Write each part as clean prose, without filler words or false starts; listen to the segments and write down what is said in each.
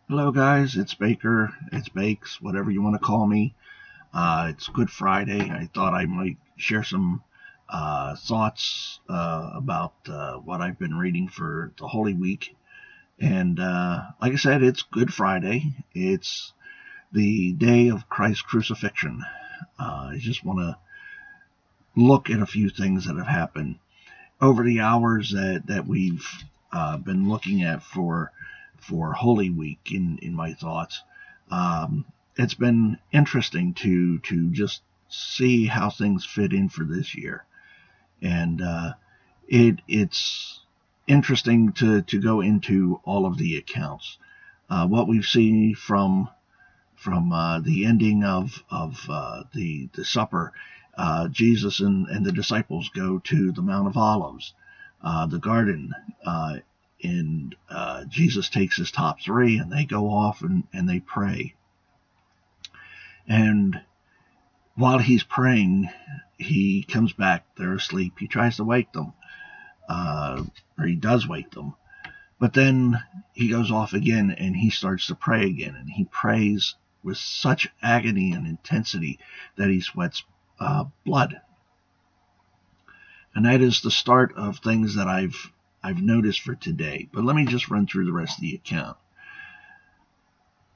Hello, guys. It's Baker. It's Bakes, whatever you want to call me. It's Good Friday. I thought I might share some thoughts about what I've been reading for the Holy Week. And like I said, it's Good Friday. It's the day of Christ's crucifixion. I just want to look at a few things that have happened over the hours that we've been looking at for Holy Week in my thoughts. Um, it's been interesting to just see how things fit in for this year, and it's interesting to go into all of the accounts. What we've seen from the ending of the supper, Jesus and the disciples go to the Mount of Olives, the garden, and Jesus takes his top three, and they go off and they pray. And while he's praying, he comes back. They're asleep. He tries to wake them, or he does wake them. But then he goes off again and he starts to pray again. And he prays with such agony and intensity that he sweats blood. And that is the start of things that I've noticed for today. But let me just run through the rest of the account.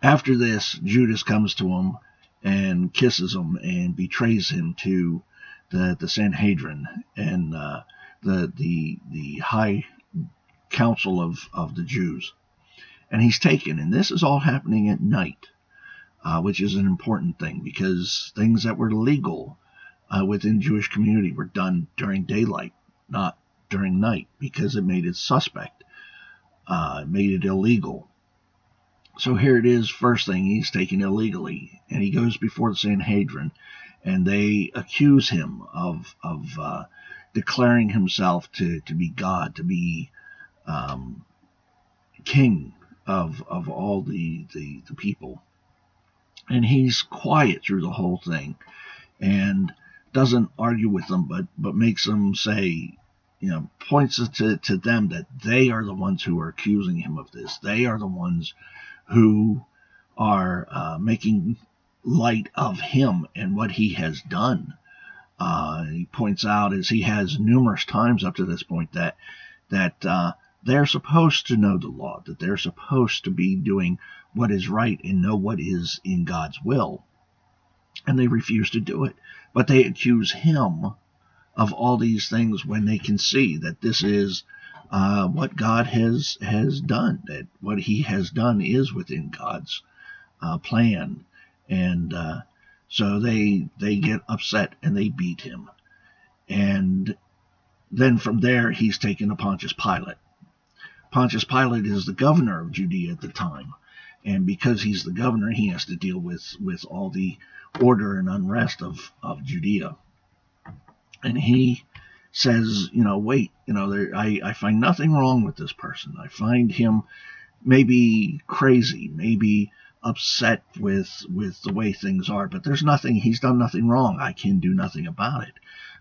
After this, Judas comes to him and kisses him and betrays him to the Sanhedrin and the high council of the Jews. And he's taken. And this is all happening at night, which is an important thing because things that were legal within Jewish community were done during daylight, not during night, because it made it suspect, made it illegal. So here it is, first thing, he's taken illegally, and he goes before the Sanhedrin, and they accuse him of declaring himself to be God, to be um, king of all the people. And he's quiet through the whole thing, and doesn't argue with them, but makes them say, points to them that they are the ones who are accusing him of this. They are the ones who are making light of him and what he has done. He points out, as he has numerous times up to this point, that they're supposed to know the law, that they're supposed to be doing what is right and know what is in God's will, and they refuse to do it. But they accuse him of all these things when they can see that this is what God has done, that what he has done is within God's plan. And so they get upset and they beat him. And then from there, he's taken to Pontius Pilate. Pontius Pilate is the governor of Judea at the time. And because he's the governor, he has to deal with all the order and unrest of Judea. And he says, wait, I find nothing wrong with this person. I find him maybe crazy, maybe upset with the way things are, but he's done nothing wrong. I can do nothing about it.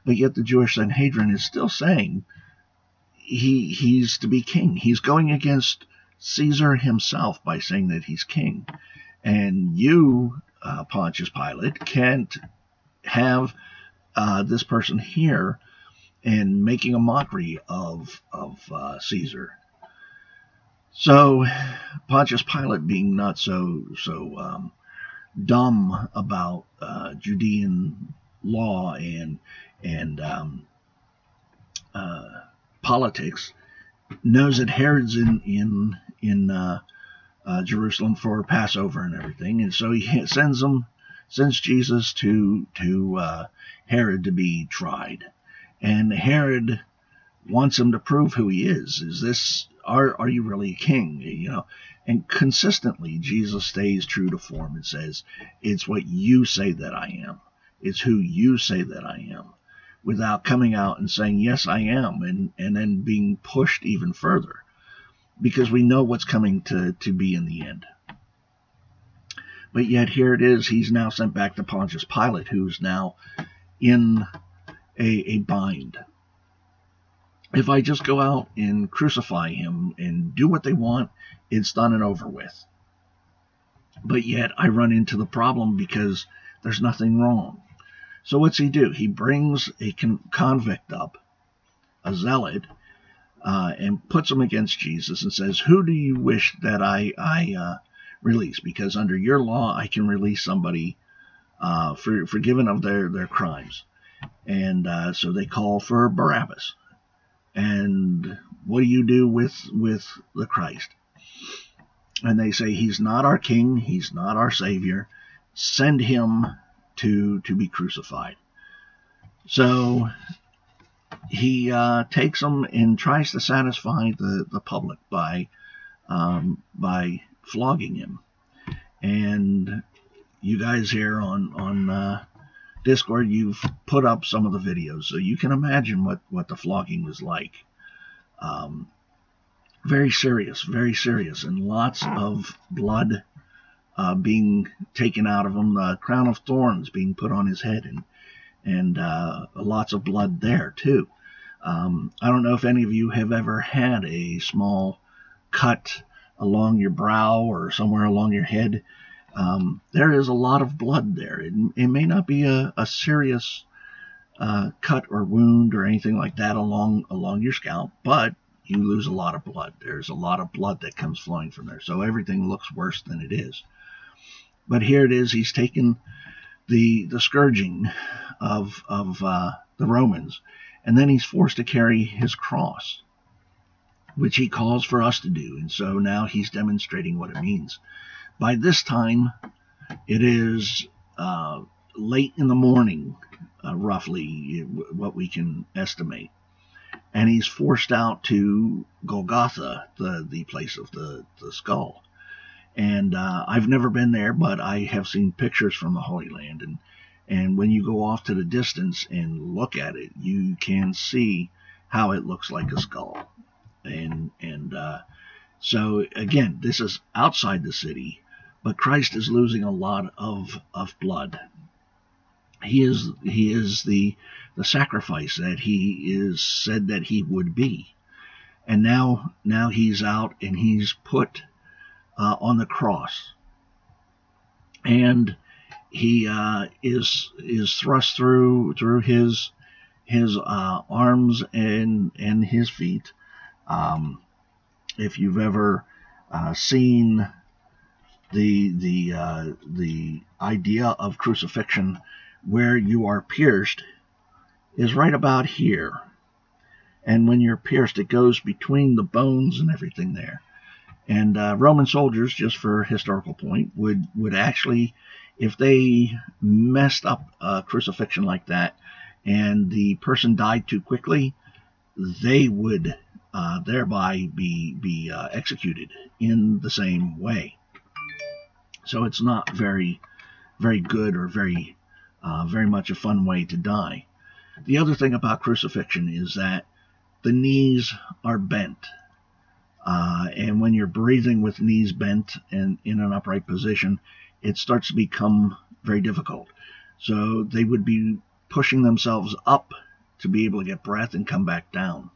But yet the Jewish Sanhedrin is still saying he's to be king. He's going against Caesar himself by saying that he's king. And you, Pontius Pilate, can't have this person here and making a mockery of Caesar. So Pontius Pilate, being not so dumb about Judean law and politics, knows that Herod's in Jerusalem for Passover and everything, and so he sends Jesus to Herod to be tried. And Herod wants him to prove who he is. Is this are you really a king? And consistently Jesus stays true to form and says, it's what you say that I am. It's who you say that I am, without coming out and saying, yes, I am, and then being pushed even further, because we know what's coming to be in the end. But yet here it is, he's now sent back to Pontius Pilate, who's now in a bind. If I just go out and crucify him and do what they want, it's done and over with. But yet I run into the problem because there's nothing wrong. So what's he do? He brings a convict up, a zealot, and puts him against Jesus and says, "Who do you wish that I release? Because under your law, I can release somebody forgiven of their crimes." And so they call for Barabbas. And what do you do with the Christ? And they say, he's not our king, he's not our savior. Send him to be crucified. So he takes them and tries to satisfy the public by flogging him. And you guys here on Discord, you've put up some of the videos, so you can imagine what the flogging was like. Very serious, and lots of blood being taken out of him, the crown of thorns being put on his head, and lots of blood there too. I don't know if any of you have ever had a small cut along your brow or somewhere along your head. There is a lot of blood there. It may not be a serious cut or wound or anything like that along your scalp, but you lose a lot of blood. There's a lot of blood that comes flowing from there, so everything looks worse than it is. But here it is. He's taken the scourging of the Romans, and then he's forced to carry his cross, which he calls for us to do. And so now he's demonstrating what it means. By this time, it is late in the morning, roughly, what we can estimate. And he's forced out to Golgotha, the place of the skull. And I've never been there, but I have seen pictures from the Holy Land. And when you go off to the distance and look at it, you can see how it looks like a skull. And so, again, this is outside the city, but Christ is losing a lot of blood. He is the sacrifice that he is said that he would be. And now he's out and he's put on the cross. And he is thrust through his arms and his feet. If you've ever seen the idea of crucifixion, where you are pierced is right about here, and when you're pierced, it goes between the bones and everything there. And Roman soldiers, just for historical point, would actually, if they messed up a crucifixion like that, and the person died too quickly, they would thereby be executed in the same way. So it's not very, very good or very much a fun way to die. The other thing about crucifixion is that the knees are bent. And when you're breathing with knees bent and in an upright position, it starts to become very difficult. So they would be pushing themselves up to be able to get breath and come back down.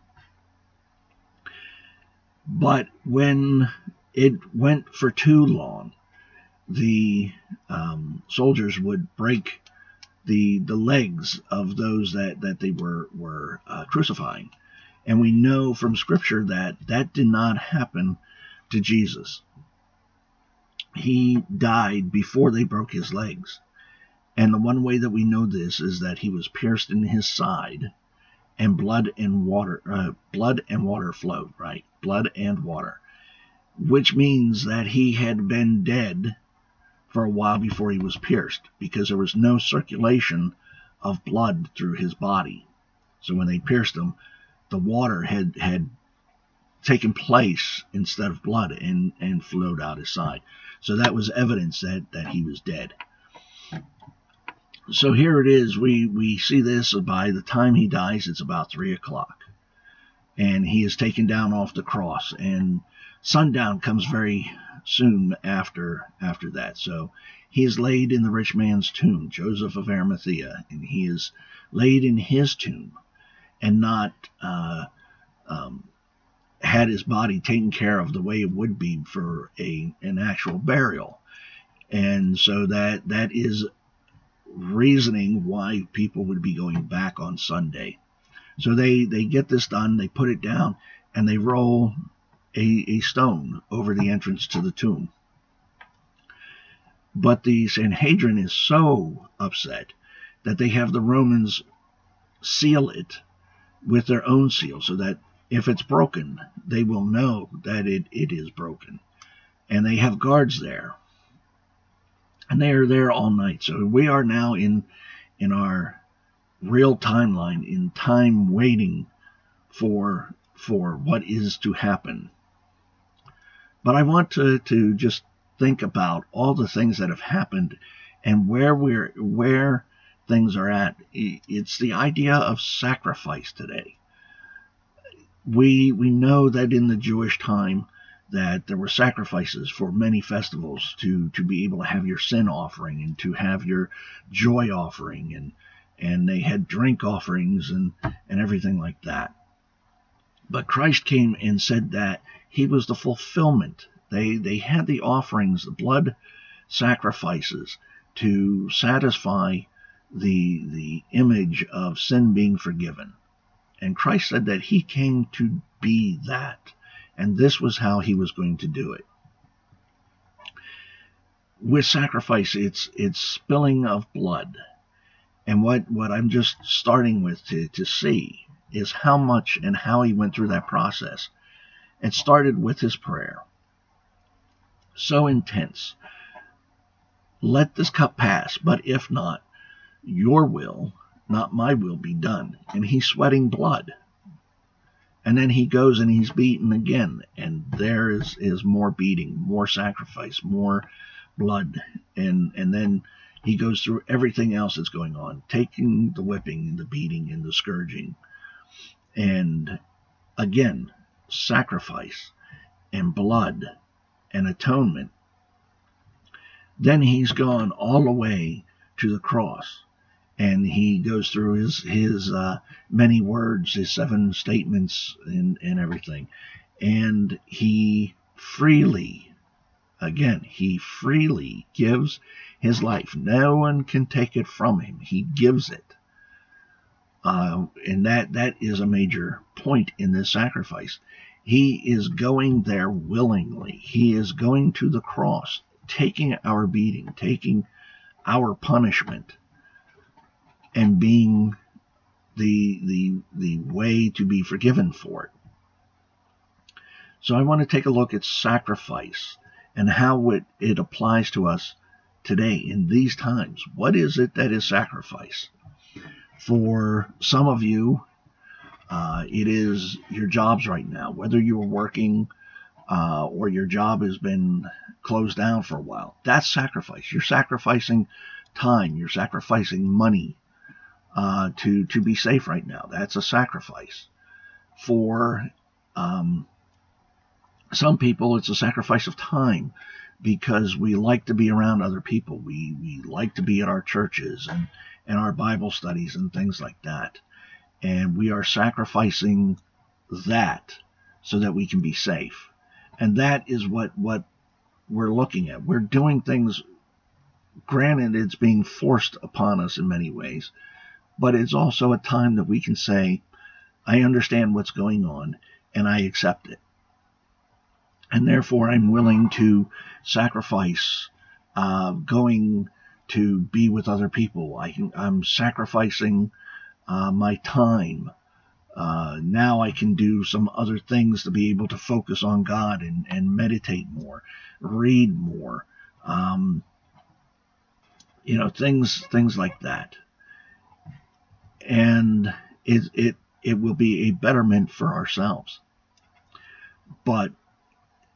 But when it went for too long, the soldiers would break the legs of those that they were crucifying. And we know from Scripture that did not happen to Jesus. He died before they broke his legs. And the one way that we know this is that he was pierced in his side, and blood and water flowed, right? Blood and water. Which means that he had been dead for a while before he was pierced, because there was no circulation of blood through his body. So when they pierced him, the water had taken place instead of blood and flowed out his side. So that was evidence that he was dead. So here it is. We see this. By the time he dies, it's about 3 o'clock. And he is taken down off the cross. And sundown comes very soon after that. So he is laid in the rich man's tomb, Joseph of Arimathea. And he is laid in his tomb and not had his body taken care of the way it would be for an actual burial. And so that is reasoning why people would be going back on Sunday. So they get this done, they put it down, and they roll a stone over the entrance to the tomb. But the Sanhedrin is so upset that they have the Romans seal it with their own seal, so that if it's broken, they will know that it is broken. And they have guards there. And they are there all night. So we are now in our real timeline, in time waiting for what is to happen. But I want to just think about all the things that have happened and where things are at. It's the idea of sacrifice today. We know that in the Jewish time that there were sacrifices for many festivals to be able to have your sin offering and to have your joy offering, and they had drink offerings and everything like that. But Christ came and said that he was the fulfillment. They had the offerings, the blood sacrifices, to satisfy the image of sin being forgiven. And Christ said that he came to be that. And this was how he was going to do it. With sacrifice, it's spilling of blood. And what I'm just starting with to see is how much and how he went through that process. It started with his prayer. So intense. Let this cup pass, but if not, your will, not my will, be done. And he's sweating blood. And then he goes and he's beaten again. And there is more beating, more sacrifice, more blood. And then he goes through everything else that's going on, taking the whipping and the beating and the scourging. And again, sacrifice and blood and atonement. Then he's gone all the way to the cross. And he goes through his many words, his 7 statements and everything. And he freely gives his life. No one can take it from him. He gives it. And that is a major point in this sacrifice. He is going there willingly. He is going to the cross, taking our beating, taking our punishment, and being the way to be forgiven for it. So I want to take a look at sacrifice and how it applies to us today in these times. What is it that is sacrifice? For some of you, it is your jobs right now, whether you are working or your job has been closed down for a while. That's sacrifice. You're sacrificing time. You're sacrificing money to be safe right now. That's a sacrifice. For some people, it's a sacrifice of time because we like to be around other people. We like to be at our churches and our Bible studies and things like that. And we are sacrificing that so that we can be safe. And that is what we're looking at. We're doing things, granted it's being forced upon us in many ways, but it's also a time that we can say, I understand what's going on and I accept it. And therefore I'm willing to sacrifice going to be with other people. I'm sacrificing my time. Now I can do some other things to be able to focus on God and meditate more, read more, things like that. And it will be a betterment for ourselves. But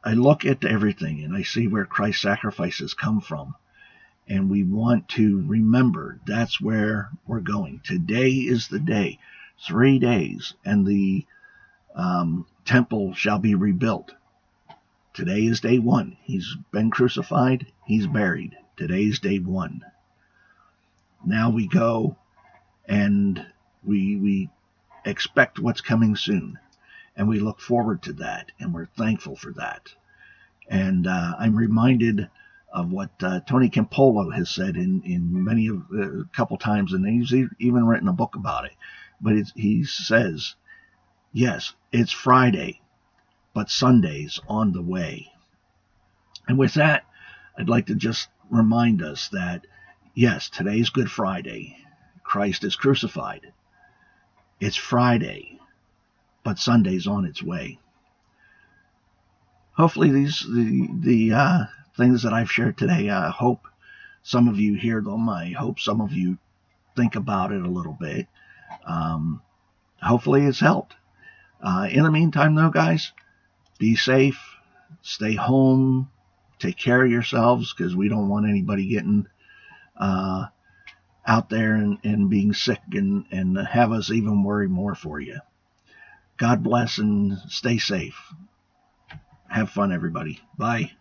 I look at everything and I see where Christ's sacrifices come from. And we want to remember that's where we're going. Today is the day. 3 days and the temple shall be rebuilt. Today is day 1. He's been crucified. He's buried. Today's day 1. Now we go and we expect what's coming soon. And we look forward to that. And we're thankful for that. And I'm reminded what Tony Campolo has said in many of a couple times, and he's even written a book about it. But he says, yes, it's Friday, but Sunday's on the way. And with that, I'd like to just remind us that, yes, today's Good Friday. Christ is crucified. It's Friday, but Sunday's on its way. Hopefully the things that I've shared today, I hope some of you hear them. I hope some of you think about it a little bit. Hopefully it's helped. In the meantime, though, guys, be safe, stay home, take care of yourselves, because we don't want anybody getting out there and being sick and have us even worry more for you. God bless and stay safe. Have fun, everybody. Bye.